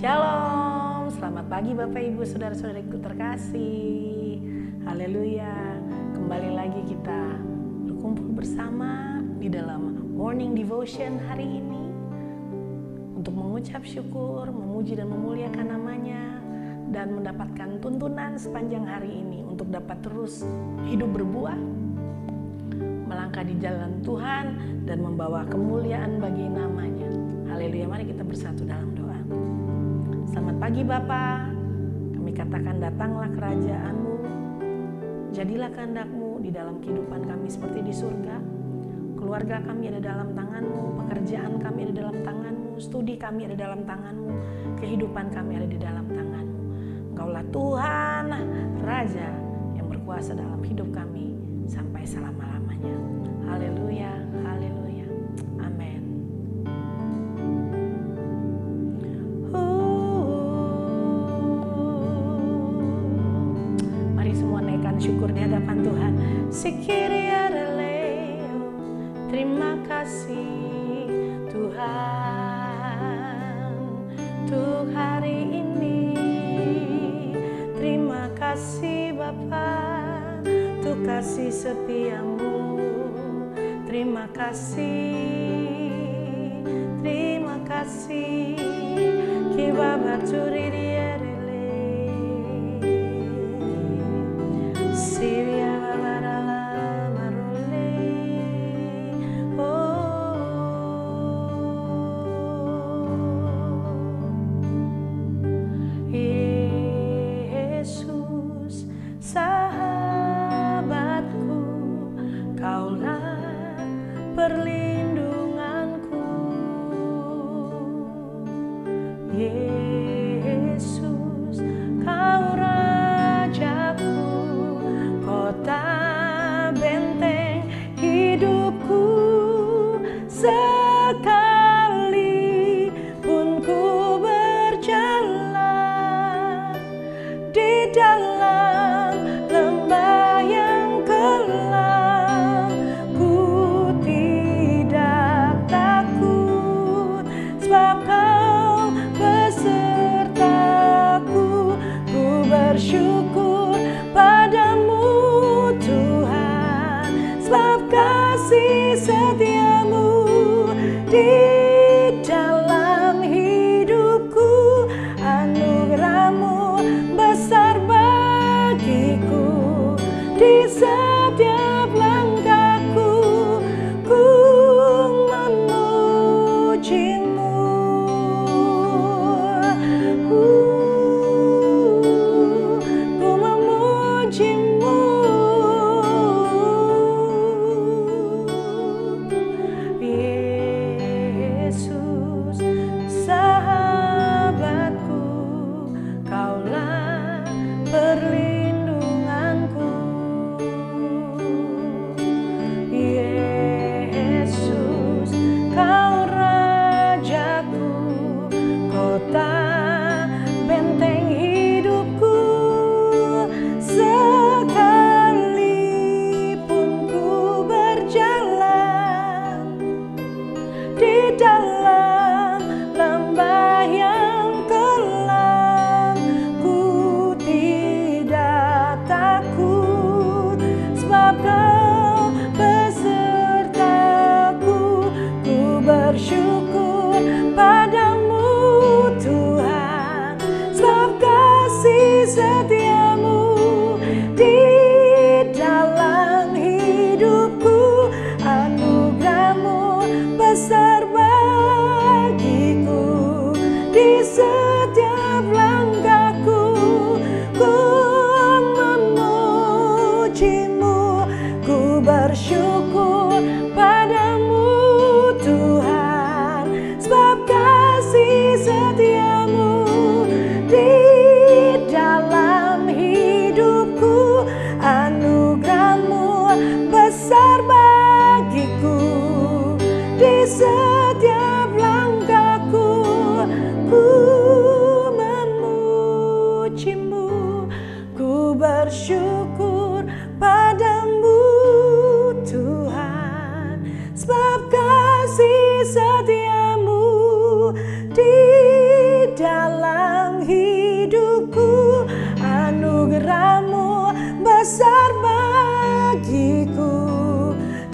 Shalom, selamat pagi Bapak Ibu Saudara-saudariku terkasih. Haleluya. Kembali lagi kita berkumpul bersama di dalam Morning Devotion hari ini untuk mengucap syukur, memuji dan memuliakan namanya, dan mendapatkan tuntunan sepanjang hari ini untuk dapat terus hidup berbuah, melangkah di jalan Tuhan dan membawa kemuliaan bagi namanya. Haleluya, mari kita bersatu dalam doa. Selamat pagi Bapa, kami katakan datanglah kerajaan-Mu, jadilah kehendak-Mu di dalam kehidupan kami seperti di surga. Keluarga kami ada dalam tangan-Mu, pekerjaan kami ada dalam tangan-Mu, studi kami ada dalam tangan-Mu, kehidupan kami ada di dalam tangan-Mu. Engkaulah Tuhan, Raja yang berkuasa dalam hidup kami sampai selama-lamanya. Haleluya, haleluya, amin. Mari semua naikkan syukur di hadapan Tuhan. Sikiriareleo, terima kasih Tuhan untuk hari ini. Terima kasih Bapa untuk kasih setia-Mu. Terima kasih, terima kasih. Kibaba turirierele, Sivia babarala marole. Yesus, sahabatku, Kaulah perlindunganku. Yesus, Kau Rajaku, kota benteng hidupku. Sekalipun ku berjalan di dalam lembah yang kelam, ku tidak takut, sebab Kau besertaku.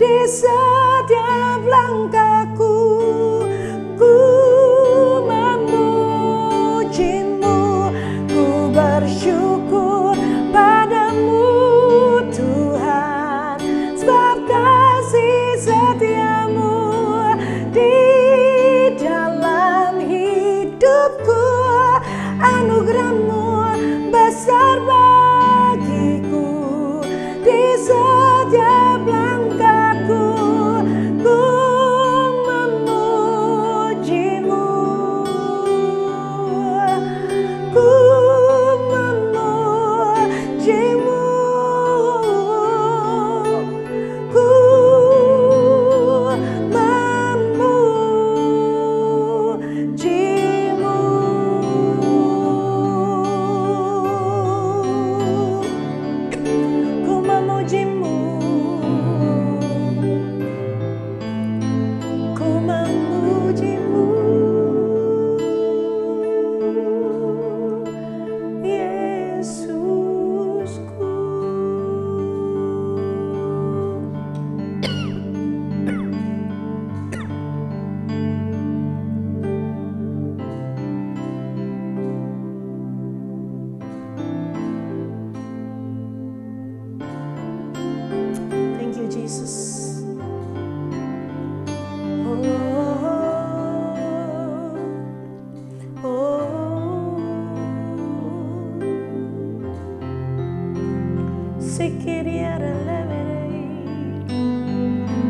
di setiap langkahku. Ku memujimu, ku bersyukur padamu Tuhan, sebab kasih setiamu di dalam hidupku. Anugerahmu besar bagiku, di setiap langkahku. Ku memujimu, ku memujimu, ku memujimu. Ku memujimu, ku memujimu, Yesusku. Thank you, Jesus.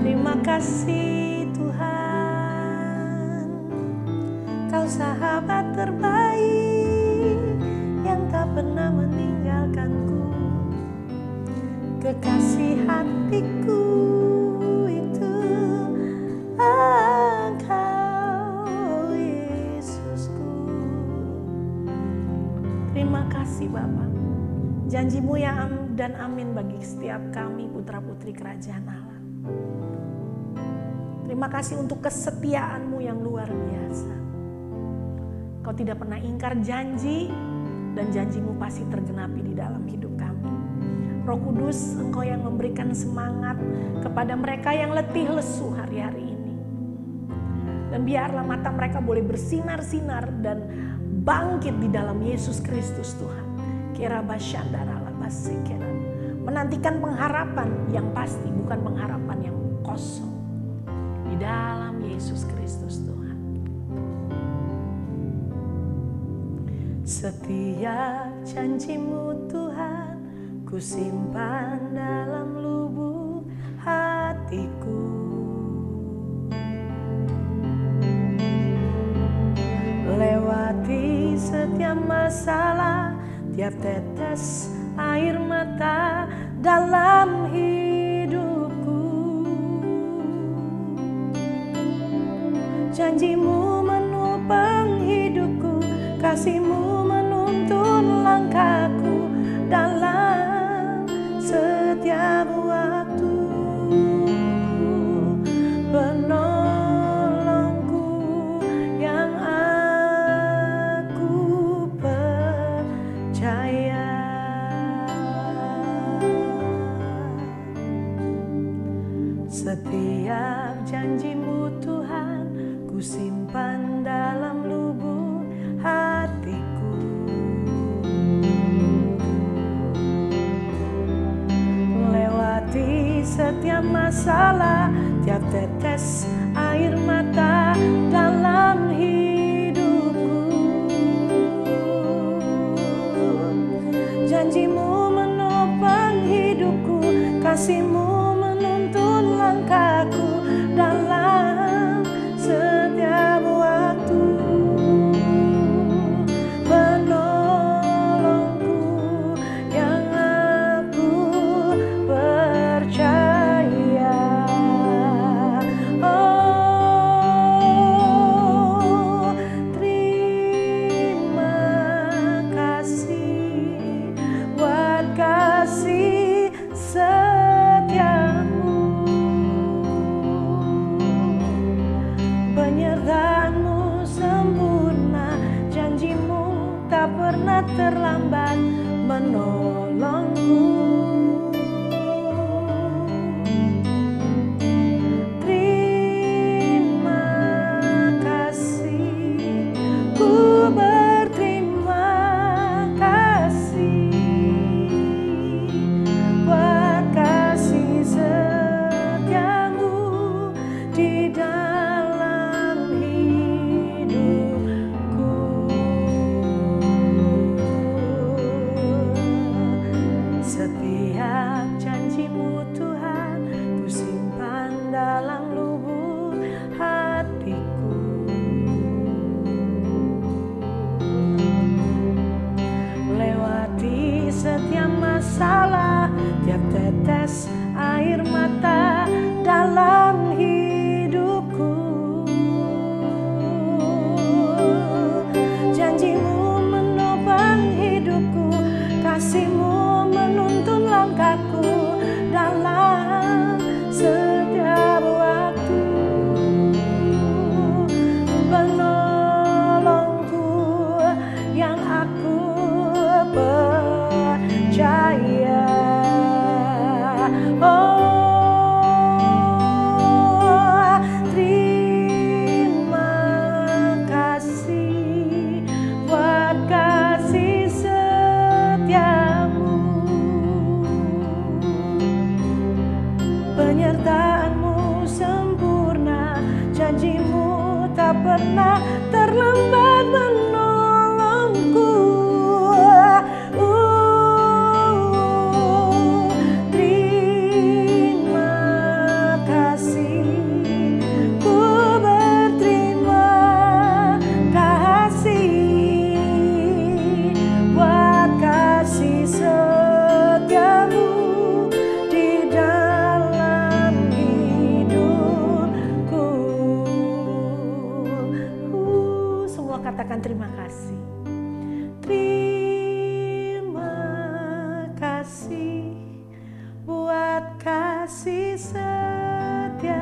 Terima kasih Tuhan, Kau sahabat terbaik yang tak pernah meninggalkanku. Kekasih hatiku itu Engkau, Yesusku. Terima kasih Bapa. Janjimu ya dan amin bagi setiap kami putra-putri kerajaan Allah. Terima kasih untuk kesetiaanmu yang luar biasa. Kau tidak pernah ingkar janji, dan janjimu pasti tergenapi di dalam hidup kami. Roh Kudus, Engkau yang memberikan semangat kepada mereka yang letih lesu hari-hari ini. Dan biarlah mata mereka boleh bersinar-sinar dan bangkit di dalam Yesus Kristus Tuhan. Menantikan pengharapan yang pasti, bukan pengharapan yang kosong. Di dalam Yesus Kristus Tuhan. Setiap janjimu Tuhan, ku simpan dalam lubuk hatiku. Lewati setiap masalah, tiap tetes air mata dalam hidupku. Janjimu menopang hidupku, kasihmu menuntun langkahku dalam setiap waktu. Penolongku yang aku percaya. Setiap janjimu Tuhan, ku simpan dalam lubuk hatiku. Lewati setiap masalah, tiap tetes air mata dalam hidupku. Janjimu menopang hidupku, kasihmu menuntun langkahku dalam setiap waktu. Penolongku yang aku percaya. Oh, terima kasih buat kasih setiamu. Penyertaanmu sempurna, janjimu tak pernah terlambat menolongku. tiap tetes air mata dalam hidupku. Janjimu menopang hidupku, kasihmu menuntun langkahku dalam setiap waktu. Penolongku yang aku percaya. Oh, terima kasih buat kasih setiamu. Penyertaanmu sempurna, janjimu tak pernah terlambat menolongku. Terima kasih, ku berterima kasih buat kasih setiamu di dalam hidupku. Semua katakan terima kasih. Terima kasih buat kasih setiamu.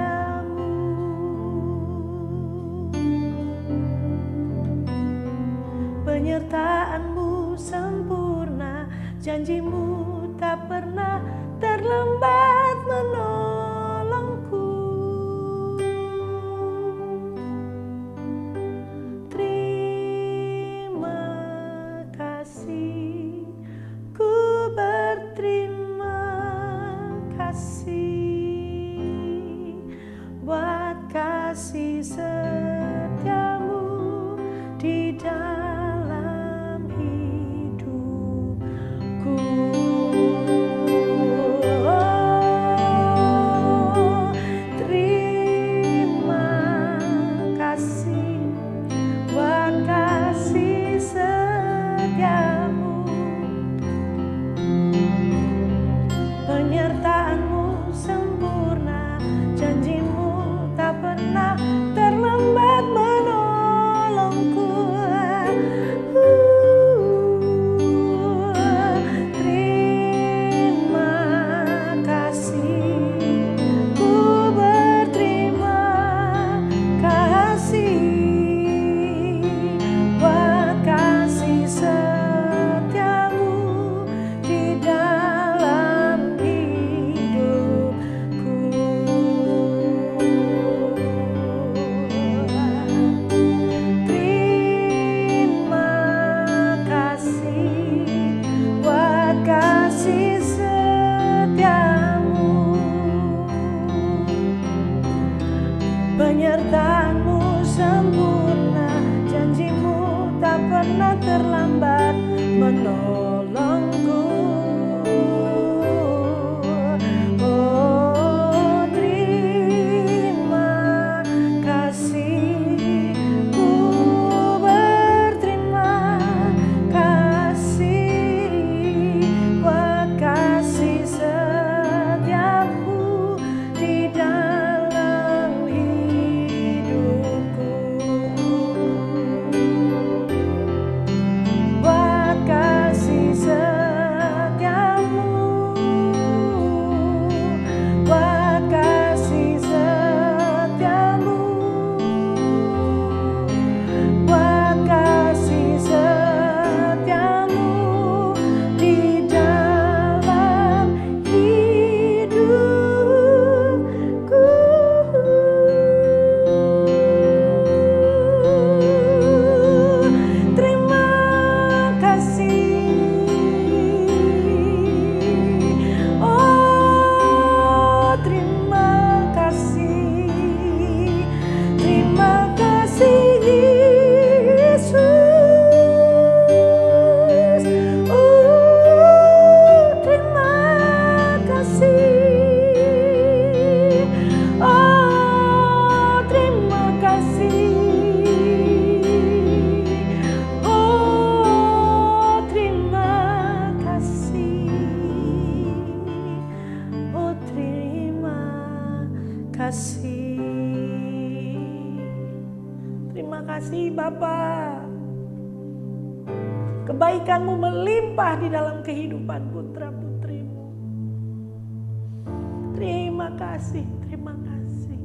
Penyertaanmu sempurna, janjimu tak pernah terlambat menolongku. Terima kasih, ku berterima kasih buat kasih setiamu di dalam hidupku. Terima kasih buat kasih setiamu. Penyertaanmu sempurna, janjimu tak pernah terlambat menolongku. Terima kasih, ku berterima kasih buat kasih setiamu di dalam hidupku. Terima kasih buat kasih setiamu. Penyertaanmu sempurna, janjimu tak pernah terlambat menolongku. Oh, terima kasih, ku berterima kasih buat kasih setiamu di dalam hidupku. Buat kasih Bapa. Kebaikan-Mu melimpah di dalam kehidupan putra-putrimu. Terima kasih, terima kasih.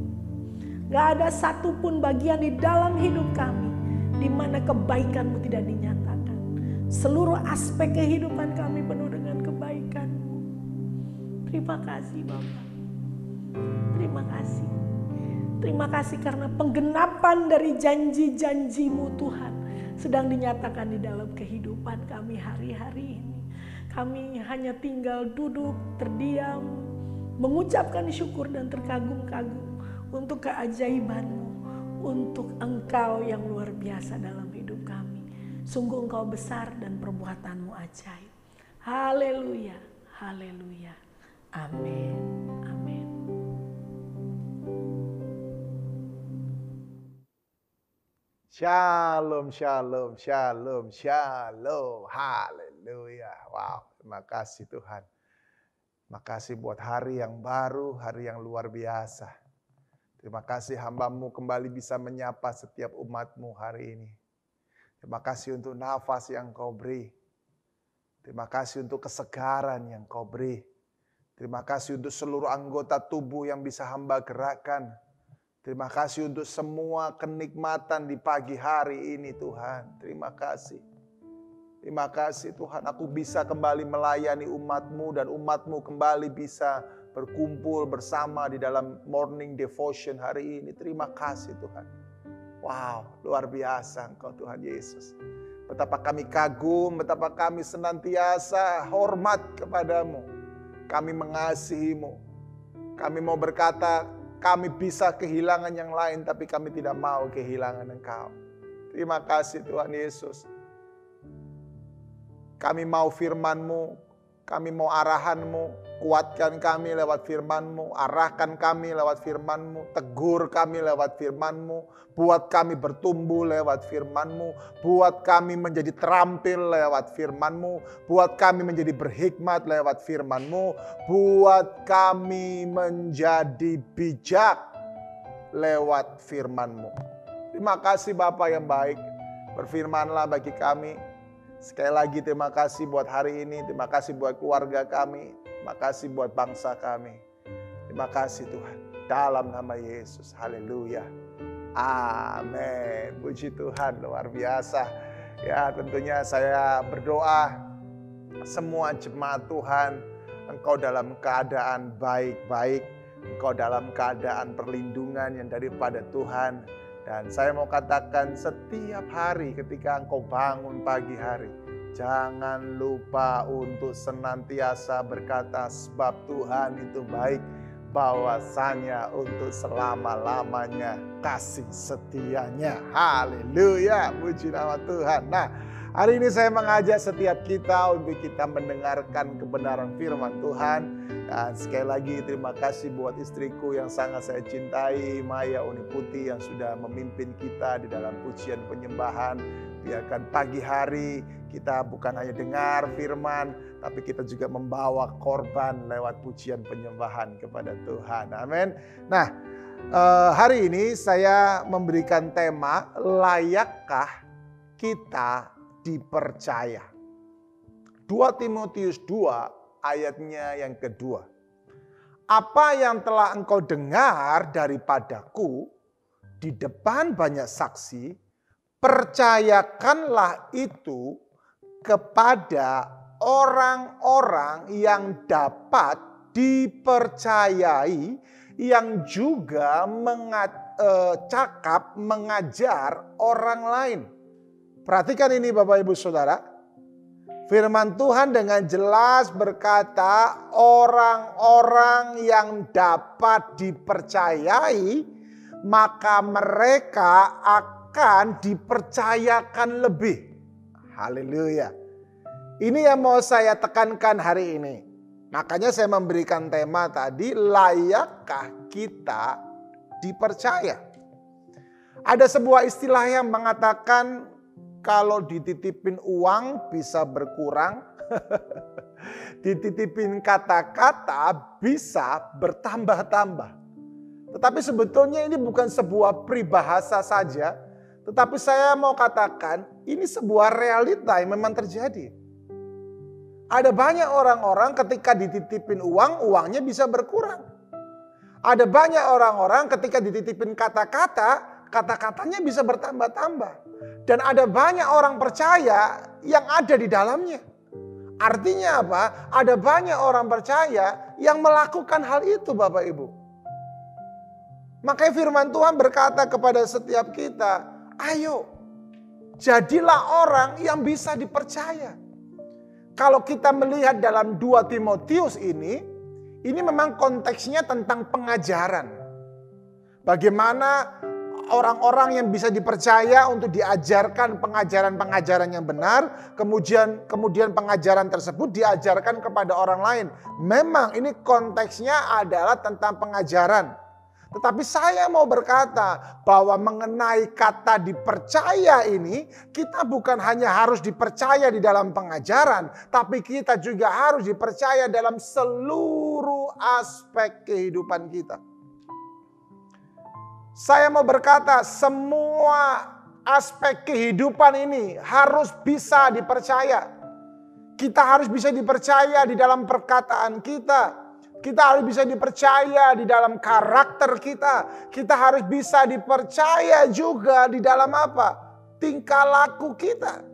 Gak ada satupun bagian di dalam hidup kami di mana kebaikan-Mu tidak dinyatakan. Seluruh aspek kehidupan kami penuh dengan kebaikan-Mu. Terima kasih Bapa. Terima kasih. Terima kasih karena penggenapan dari janji-janji-Mu Tuhan sedang dinyatakan di dalam kehidupan kami hari-hari ini. Kami hanya tinggal duduk, terdiam, mengucapkan syukur dan terkagum-kagum untuk keajaiban-Mu, untuk Engkau yang luar biasa dalam hidup kami. Sungguh Engkau besar dan perbuatan-Mu ajaib. Haleluya, haleluya. Amin, amin. Shalom, shalom, shalom, shalom. Haleluya. Wow, terima kasih Tuhan. Terima kasih buat hari yang baru, hari yang luar biasa. Terima kasih hamba-Mu kembali bisa menyapa setiap umat-Mu hari ini. Terima kasih untuk nafas yang Kau beri. Terima kasih untuk kesegaran yang Kau beri. Terima kasih untuk seluruh anggota tubuh yang bisa hamba gerakkan. Terima kasih untuk semua kenikmatan di pagi hari ini Tuhan. Terima kasih. Terima kasih Tuhan, aku bisa kembali melayani umat-Mu dan umat-Mu kembali bisa berkumpul bersama di dalam morning devotion hari ini. Terima kasih Tuhan. Wow, luar biasa Engkau Tuhan Yesus. Betapa kami kagum, betapa kami senantiasa hormat kepadamu. Kami mengasihi-Mu. Kami mau berkata, kami bisa kehilangan yang lain, tapi kami tidak mau kehilangan Engkau. Terima kasih Tuhan Yesus. Kami mau firman-Mu, kami mau arahan-Mu, kuatkan kami lewat firman-Mu, arahkan kami lewat firman-Mu, tegur kami lewat firman-Mu, buat kami bertumbuh lewat firman-Mu, buat kami menjadi terampil lewat firman-Mu, buat kami menjadi berhikmat lewat firman-Mu, buat kami menjadi bijak lewat firman-Mu. Terima kasih Bapa yang baik, berfirmanlah bagi kami. Sekali lagi terima kasih buat hari ini, terima kasih buat keluarga kami, terima kasih buat bangsa kami. Terima kasih Tuhan, dalam nama Yesus, haleluya. Amin. Puji Tuhan, luar biasa. Ya, tentunya saya berdoa semua jemaat Tuhan, engkau dalam keadaan baik-baik, engkau dalam keadaan perlindungan yang daripada Tuhan. Dan saya mau katakan setiap hari ketika engkau bangun pagi hari, jangan lupa untuk senantiasa berkata sebab Tuhan itu baik, bahwasanya untuk selama-lamanya kasih setianya. Haleluya, puji nama Tuhan. Nah, hari ini saya mengajak setiap kita untuk kita mendengarkan kebenaran firman Tuhan. Dan sekali lagi terima kasih buat istriku yang sangat saya cintai, Maya Uniputi, yang sudah memimpin kita di dalam pujian penyembahan. Biarkan pagi hari kita bukan hanya dengar firman, tapi kita juga membawa korban lewat pujian penyembahan kepada Tuhan. Amin. Nah, hari ini saya memberikan tema, layakkah kita dipercaya? 2 Timotius 2 ayatnya yang kedua. Apa yang telah engkau dengar daripadaku di depan banyak saksi, percayakanlah itu kepada orang-orang yang dapat dipercayai, yang juga mengajar orang lain. Perhatikan ini Bapak Ibu Saudara. Firman Tuhan dengan jelas berkata, orang-orang yang dapat dipercayai, maka mereka akan dipercayakan lebih. Haleluya. Ini yang mau saya tekankan hari ini. Makanya saya memberikan tema tadi, layakkah kita dipercaya? Ada sebuah istilah yang mengatakan, kalau dititipin uang bisa berkurang, dititipin kata-kata bisa bertambah-tambah. Tetapi sebetulnya ini bukan sebuah peribahasa saja, Tetapi saya mau katakan, ini sebuah realita yang memang terjadi. Ada banyak orang-orang ketika dititipin uang, uangnya bisa berkurang. Ada banyak orang-orang ketika dititipin kata-kata, kata-katanya bisa bertambah-tambah. Dan ada banyak orang percaya yang ada di dalamnya. Artinya apa? Ada banyak orang percaya yang melakukan hal itu, Bapak Ibu. Makanya firman Tuhan berkata kepada setiap kita, ayo, jadilah orang yang bisa dipercaya. Kalau kita melihat dalam 2 Timotius ini memang konteksnya tentang pengajaran. Bagaimana orang-orang yang bisa dipercaya untuk diajarkan pengajaran-pengajaran yang benar, kemudian pengajaran tersebut diajarkan kepada orang lain. Memang ini konteksnya adalah tentang pengajaran. Tetapi saya mau berkata bahwa mengenai kata dipercaya ini, kita bukan hanya harus dipercaya di dalam pengajaran, tapi kita juga harus dipercaya dalam seluruh aspek kehidupan kita. Saya mau berkata semua aspek kehidupan ini harus bisa dipercaya. Kita harus bisa dipercaya di dalam perkataan kita. Kita harus bisa dipercaya di dalam karakter kita. Kita harus bisa dipercaya juga di dalam apa? Tingkah laku kita.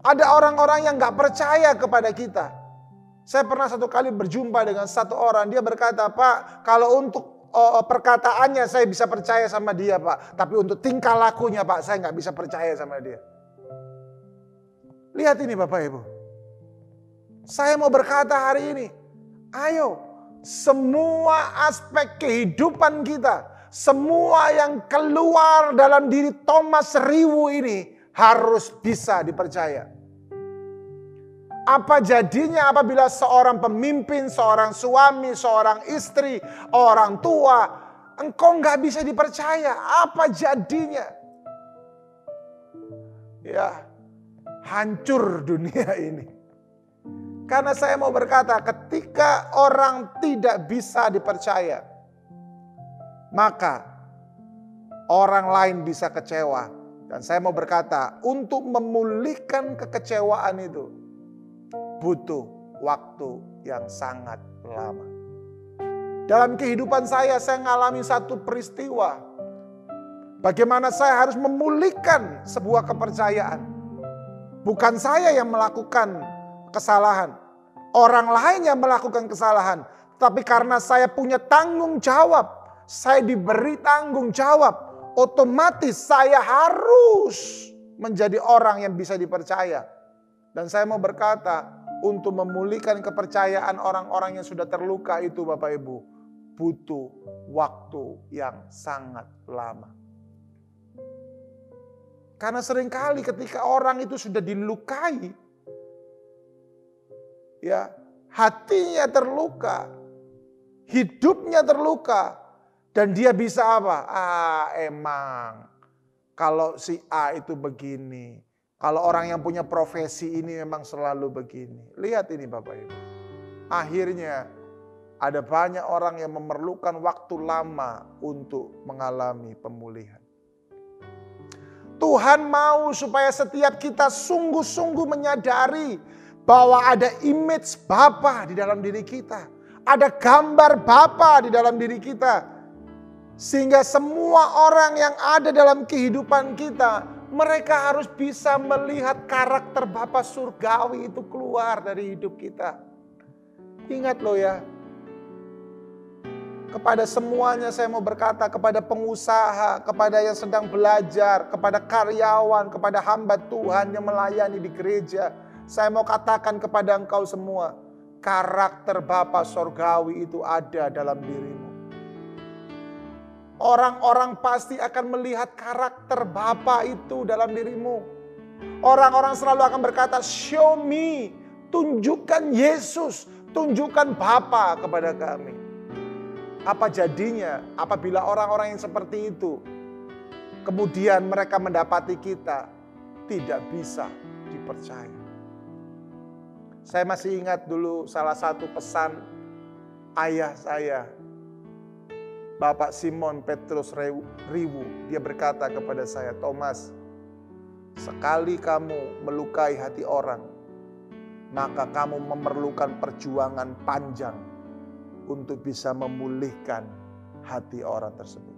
Ada orang-orang yang gak percaya kepada kita. Saya pernah satu kali berjumpa dengan satu orang. Dia berkata, Pak, kalau untuk perkataannya saya bisa percaya sama dia, Pak. Tapi untuk tingkah lakunya, Pak, saya gak bisa percaya sama dia. Lihat ini Bapak Ibu. Saya mau berkata hari ini, ayo, semua aspek kehidupan kita, semua yang keluar dalam diri Thomas Riwu ini harus bisa dipercaya. Apa jadinya apabila seorang pemimpin, seorang suami, seorang istri, orang tua, engkau nggak bisa dipercaya? Apa jadinya? Ya, hancur dunia ini. Karena saya mau berkata, ketika orang tidak bisa dipercaya, maka orang lain bisa kecewa. Dan saya mau berkata, untuk memulihkan kekecewaan itu, butuh waktu yang sangat lama. Dalam kehidupan saya mengalami satu peristiwa. Bagaimana saya harus memulihkan sebuah kepercayaan. Bukan saya yang melakukan kesalahan. Orang lain yang melakukan kesalahan. Tapi karena saya punya tanggung jawab. Saya diberi tanggung jawab. Otomatis saya harus menjadi orang yang bisa dipercaya. Dan saya mau berkata, untuk memulihkan kepercayaan orang-orang yang sudah terluka itu Bapak Ibu, butuh waktu yang sangat lama. Karena seringkali ketika orang itu sudah dilukai, ya, hatinya terluka, hidupnya terluka, dan dia bisa apa? Emang kalau si A itu begini, kalau orang yang punya profesi ini memang selalu begini. Lihat ini Bapak Ibu. Akhirnya ada banyak orang yang memerlukan waktu lama untuk mengalami pemulihan. Tuhan mau supaya setiap kita sungguh-sungguh menyadari bahwa ada image Bapa di dalam diri kita. Ada gambar Bapa di dalam diri kita. Sehingga semua orang yang ada dalam kehidupan kita, mereka harus bisa melihat karakter Bapa surgawi itu keluar dari hidup kita. Ingat loh ya. Kepada semuanya saya mau berkata, kepada pengusaha, kepada yang sedang belajar, kepada karyawan, kepada hamba Tuhan yang melayani di gereja. Saya mau katakan kepada engkau semua, karakter Bapa surgawi itu ada dalam dirimu. Orang-orang pasti akan melihat karakter Bapa itu dalam dirimu. Orang-orang selalu akan berkata, show me, tunjukkan Yesus, tunjukkan Bapa kepada kami. Apa jadinya apabila orang-orang yang seperti itu, kemudian mereka mendapati kita tidak bisa dipercaya. Saya masih ingat dulu salah satu pesan ayah saya Bapak Simon Petrus Riwu, dia berkata kepada saya, Thomas, sekali kamu melukai hati orang, maka kamu memerlukan perjuangan panjang untuk bisa memulihkan hati orang tersebut.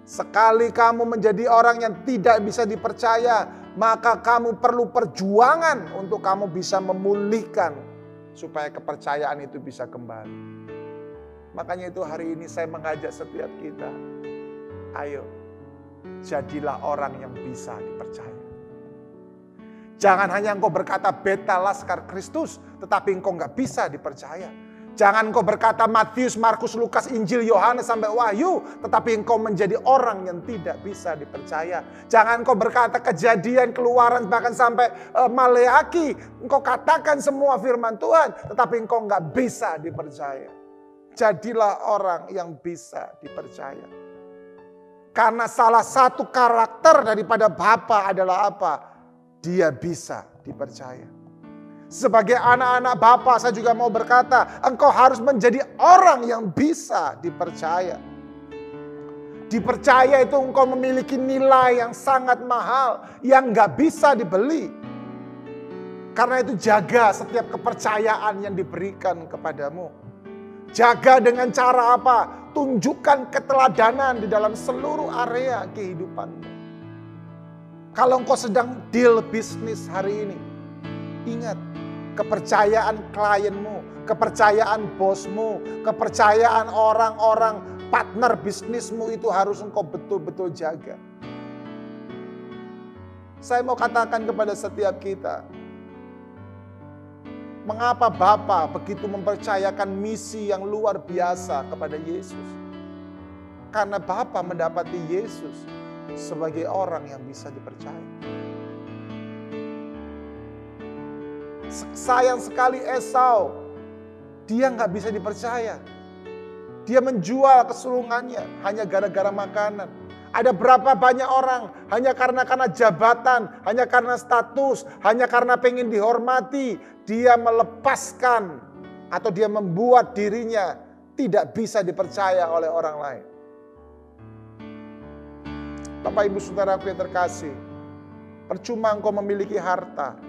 Sekali kamu menjadi orang yang tidak bisa dipercaya, maka kamu perlu perjuangan untuk kamu bisa memulihkan supaya kepercayaan itu bisa kembali. Makanya itu hari ini saya mengajak setiap kita, ayo jadilah orang yang bisa dipercaya. Jangan hanya engkau berkata beta laskar Kristus, tetapi engkau nggak bisa dipercaya. Jangan engkau berkata Matius, Markus, Lukas, Injil, Yohanes sampai Wahyu, tetapi engkau menjadi orang yang tidak bisa dipercaya. Jangan engkau berkata Kejadian, Keluaran, bahkan sampai Maleaki. Engkau katakan semua firman Tuhan, tetapi engkau nggak bisa dipercaya. Jadilah orang yang bisa dipercaya. Karena salah satu karakter daripada Bapa adalah apa? Dia bisa dipercaya. Sebagai anak-anak Bapa, saya juga mau berkata, engkau harus menjadi orang yang bisa dipercaya. Dipercaya itu engkau memiliki nilai yang sangat mahal, yang gak bisa dibeli. Karena itu jaga setiap kepercayaan yang diberikan kepadamu. Jaga dengan cara apa? Tunjukkan keteladanan di dalam seluruh area kehidupanmu. Kalau engkau sedang deal bisnis hari ini, ingat, kepercayaan klienmu, kepercayaan bosmu, kepercayaan orang-orang partner bisnismu itu harus engkau betul-betul jaga. Saya mau katakan kepada setiap kita, mengapa Bapa begitu mempercayakan misi yang luar biasa kepada Yesus? Karena Bapa mendapati Yesus sebagai orang yang bisa dipercaya. Sayang sekali Esau, dia nggak bisa dipercaya. Dia menjual kesulungannya hanya gara-gara makanan. Ada berapa banyak orang hanya karena jabatan, hanya karena status, hanya karena pengen dihormati, dia melepaskan atau dia membuat dirinya tidak bisa dipercaya oleh orang lain. Bapak Ibu Saudaraku yang terkasih, percuma engkau memiliki harta,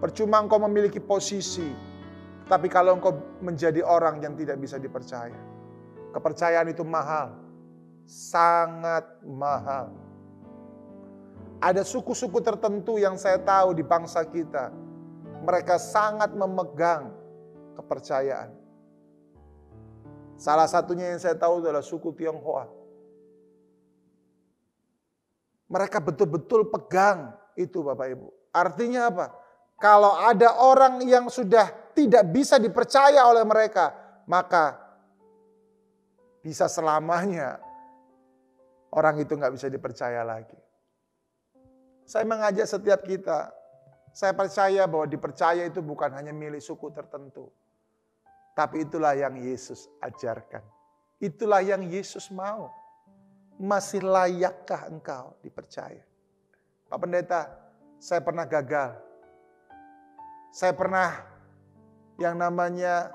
percuma engkau memiliki posisi, tapi kalau engkau menjadi orang yang tidak bisa dipercaya. Kepercayaan itu mahal, sangat mahal. Ada suku-suku tertentu yang saya tahu di bangsa kita, mereka sangat memegang kepercayaan. Salah satunya yang saya tahu adalah suku Tionghoa. Mereka betul-betul pegang itu Bapak Ibu. Artinya apa? Kalau ada orang yang sudah tidak bisa dipercaya oleh mereka, maka bisa selamanya orang itu nggak bisa dipercaya lagi. Saya mengajak setiap kita, saya percaya bahwa dipercaya itu bukan hanya milik suku tertentu. Tapi itulah yang Yesus ajarkan. Itulah yang Yesus mau. Masih layakkah engkau dipercaya? Pak Pendeta, saya pernah gagal. Saya pernah yang namanya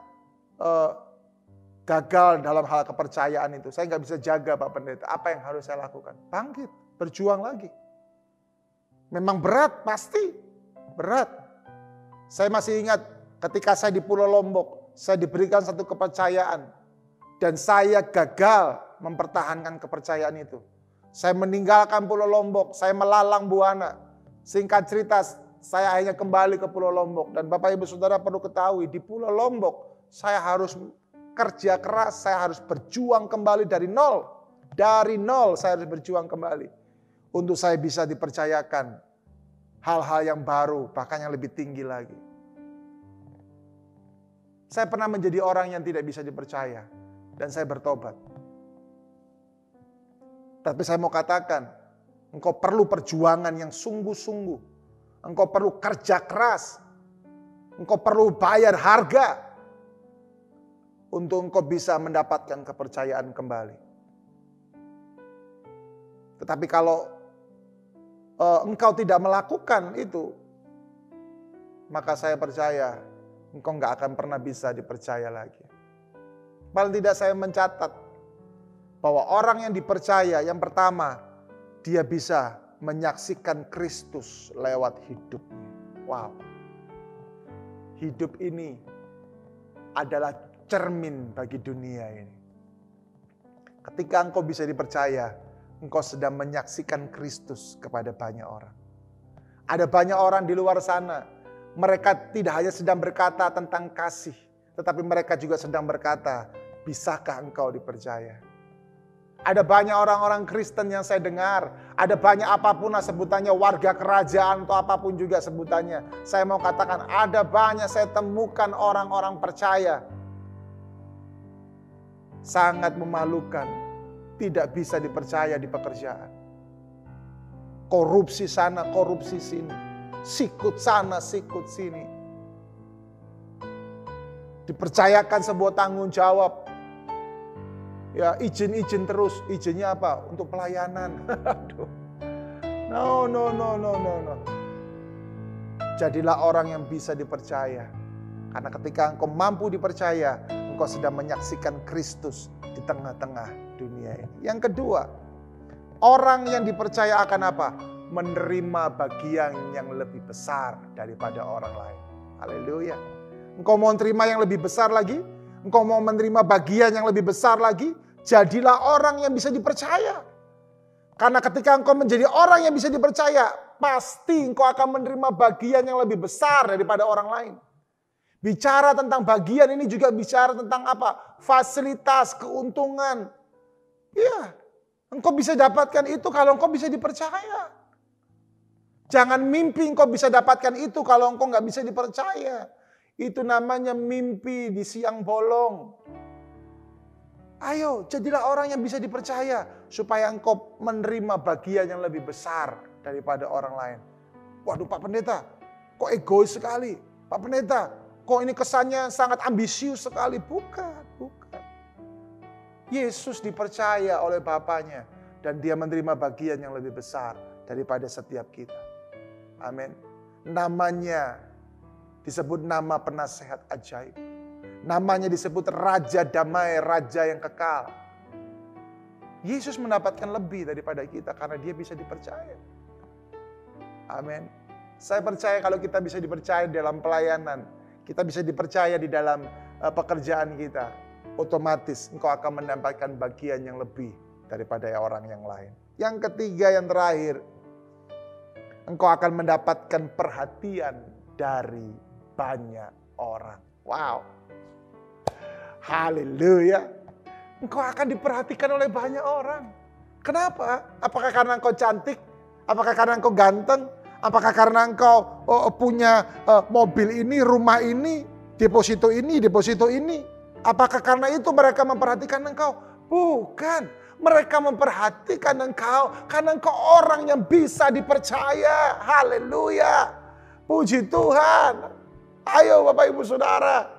gagal dalam hal kepercayaan itu. Saya nggak bisa jaga Pak Pendeta. Apa yang harus saya lakukan? Bangkit, berjuang lagi. Memang berat, pasti berat. Saya masih ingat ketika saya di Pulau Lombok, saya diberikan satu kepercayaan. Dan saya gagal mempertahankan kepercayaan itu. Saya meninggalkan Pulau Lombok, saya melalang buana. Singkat cerita, saya hanya kembali ke Pulau Lombok. Dan Bapak Ibu Saudara perlu ketahui, di Pulau Lombok saya harus kerja keras, saya harus berjuang kembali dari nol. Dari nol saya harus berjuang kembali. Untuk saya bisa dipercayakan hal-hal yang baru, bahkan yang lebih tinggi lagi. Saya pernah menjadi orang yang tidak bisa dipercaya. Dan saya bertobat. Tapi saya mau katakan, engkau perlu perjuangan yang sungguh-sungguh. Engkau perlu kerja keras. Engkau perlu bayar harga. Untuk engkau bisa mendapatkan kepercayaan kembali. Tetapi kalau engkau tidak melakukan itu, maka saya percaya engkau nggak akan pernah bisa dipercaya lagi. Paling tidak saya mencatat bahwa orang yang dipercaya, yang pertama, dia bisa menyaksikan Kristus lewat hidupnya. Wow. Hidup ini adalah cermin bagi dunia ini. Ketika engkau bisa dipercaya, engkau sedang menyaksikan Kristus kepada banyak orang. Ada banyak orang di luar sana, mereka tidak hanya sedang berkata tentang kasih, tetapi mereka juga sedang berkata, bisakah engkau dipercaya? Ada banyak orang-orang Kristen yang saya dengar, ada banyak apapun sebutannya, warga kerajaan atau apapun juga sebutannya. Saya mau katakan, ada banyak saya temukan orang-orang percaya. Sangat memalukan, tidak bisa dipercaya di pekerjaan. Korupsi sana, korupsi sini. Sikut sana, sikut sini. Dipercayakan sebuah tanggung jawab. Ya, izin terus. Izinnya apa? Untuk pelayanan. Aduh. No. Jadilah orang yang bisa dipercaya. Karena ketika engkau mampu dipercaya, engkau sedang menyaksikan Kristus di tengah-tengah dunia ini. Yang kedua, orang yang dipercaya akan apa? Menerima bagian yang lebih besar daripada orang lain. Haleluya. Engkau mau menerima yang lebih besar lagi? Engkau mau menerima bagian yang lebih besar lagi? Jadilah orang yang bisa dipercaya. Karena ketika engkau menjadi orang yang bisa dipercaya, pasti engkau akan menerima bagian yang lebih besar daripada orang lain. Bicara tentang bagian ini juga bicara tentang apa? Fasilitas, keuntungan. Ya, engkau bisa dapatkan itu kalau engkau bisa dipercaya. Jangan mimpi engkau bisa dapatkan itu kalau engkau nggak bisa dipercaya. Itu namanya mimpi di siang bolong. Ayo, jadilah orang yang bisa dipercaya supaya engkau menerima bagian yang lebih besar daripada orang lain. Waduh Pak Pendeta, kok egois sekali. Pak Pendeta, kok ini kesannya sangat ambisius sekali. Bukan. Yesus dipercaya oleh Bapaknya dan dia menerima bagian yang lebih besar daripada setiap kita. Amin. Namanya disebut nama penasehat ajaib. Namanya disebut Raja Damai, Raja yang kekal. Yesus mendapatkan lebih daripada kita karena dia bisa dipercaya. Amin. Saya percaya kalau kita bisa dipercaya dalam pelayanan, kita bisa dipercaya di dalam pekerjaan kita, otomatis engkau akan mendapatkan bagian yang lebih daripada orang yang lain. Yang ketiga, yang terakhir, engkau akan mendapatkan perhatian dari banyak orang. Wow. Haleluya. Engkau akan diperhatikan oleh banyak orang. Kenapa? Apakah karena engkau cantik? Apakah karena engkau ganteng? Apakah karena engkau punya mobil ini, rumah ini, deposito ini, deposito ini? Apakah karena itu mereka memperhatikan engkau? Bukan. Mereka memperhatikan engkau karena engkau orang yang bisa dipercaya. Haleluya. Puji Tuhan. Ayo Bapak Ibu Saudara.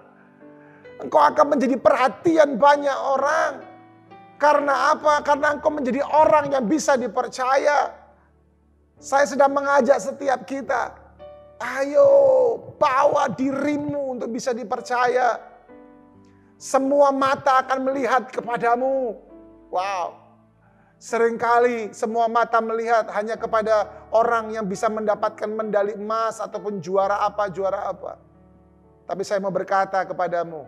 Engkau akan menjadi perhatian banyak orang. Karena apa? Karena engkau menjadi orang yang bisa dipercaya. Saya sedang mengajak setiap kita. Ayo bawa dirimu untuk bisa dipercaya. Semua mata akan melihat kepadamu. Wow. Seringkali semua mata melihat hanya kepada orang yang bisa mendapatkan medali emas ataupun juara apa. Tapi saya mau berkata kepadamu,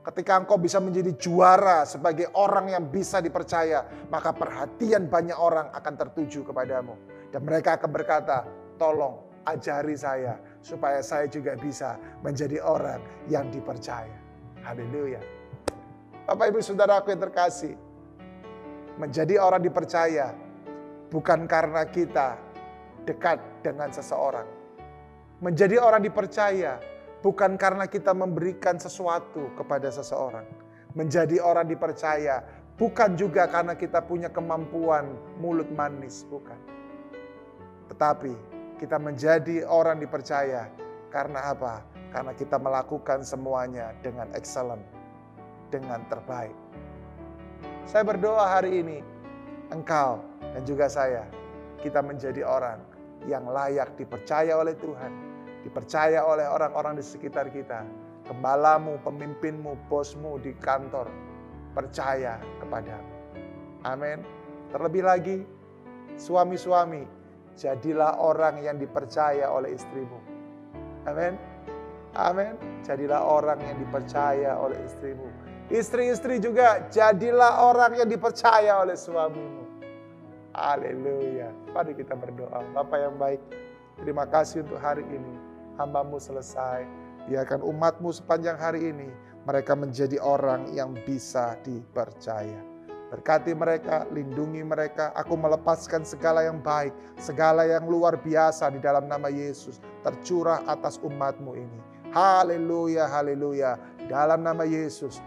ketika engkau bisa menjadi juara sebagai orang yang bisa dipercaya, maka perhatian banyak orang akan tertuju kepadamu. Dan mereka akan berkata, tolong ajari saya supaya saya juga bisa menjadi orang yang dipercaya. Haleluya. Bapak Ibu Saudaraku yang terkasih, menjadi orang dipercaya bukan karena kita dekat dengan seseorang. Menjadi orang dipercaya bukan karena kita memberikan sesuatu kepada seseorang. Menjadi orang dipercaya bukan juga karena kita punya kemampuan mulut manis, bukan. Tetapi kita menjadi orang dipercaya karena apa? Karena kita melakukan semuanya dengan excellent, dengan terbaik. Saya berdoa hari ini, engkau dan juga saya, kita menjadi orang yang layak dipercaya oleh Tuhan, dipercaya oleh orang-orang di sekitar kita. Gembalamu, pemimpinmu, bosmu di kantor, percaya kepadamu. Amin. Terlebih lagi, suami-suami, jadilah orang yang dipercaya oleh istrimu. Amin. Amin. Jadilah orang yang dipercaya oleh istrimu. Istri-istri juga, jadilah orang yang dipercaya oleh suamimu. Haleluya. Mari kita berdoa. Bapa yang baik, terima kasih untuk hari ini. Hamba-Mu selesai. Biarkan umat-Mu sepanjang hari ini, mereka menjadi orang yang bisa dipercaya. Berkati mereka, lindungi mereka. Aku melepaskan segala yang baik, segala yang luar biasa di dalam nama Yesus tercurah atas umat-Mu ini. Haleluya, haleluya. Dalam nama Yesus,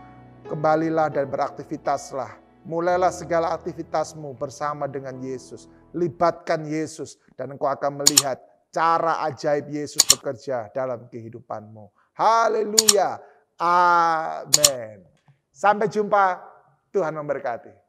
kembalilah dan beraktivitaslah. Mulailah segala aktivitasmu bersama dengan Yesus. Libatkan Yesus dan engkau akan melihat cara ajaib Yesus bekerja dalam kehidupanmu. Haleluya. Amin. Sampai jumpa. Tuhan memberkati.